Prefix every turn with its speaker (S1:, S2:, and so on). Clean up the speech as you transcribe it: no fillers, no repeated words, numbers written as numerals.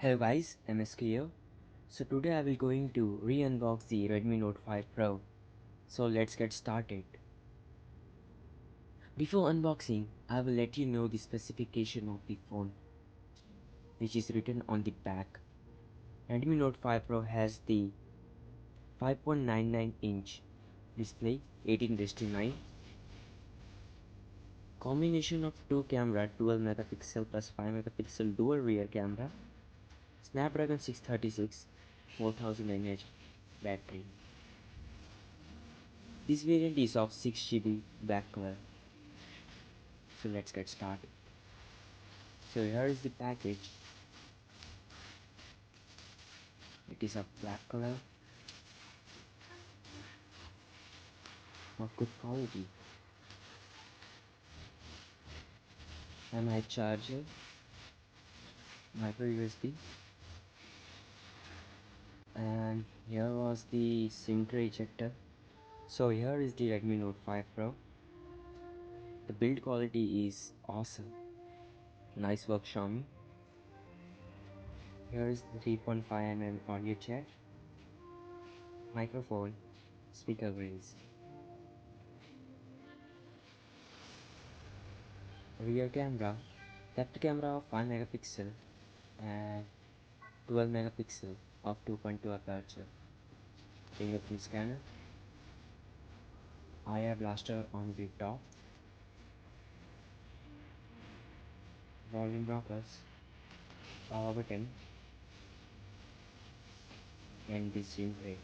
S1: Hello guys, YeahMsk here. So today I will going to re-unbox the Redmi Note 5 Pro. So let's get started. Before unboxing, I will let you know the specification of the phone, which is written on the back. Redmi Note 5 Pro has the 5.99-inch display, 18:9, combination of two camera, 12 megapixel plus 5 megapixel dual rear camera, Snapdragon 636, 4000 mAh battery. This variant is of 6GB black color. So let's get started. So here is the package. It is of black color of good quality. My charger, micro USB, and here was the SIM tray ejector. So here is the Redmi Note 5 Pro. The build quality is awesome. Nice work, Xiaomi. Here is the 3.5mm audio jack, microphone, speaker grills. Rear camera, depth camera of 5 megapixel and 12 megapixel of 2.2 aperture. Fingerprint scanner, IR blaster on the top, volume rockers, power button, and the SIM tray.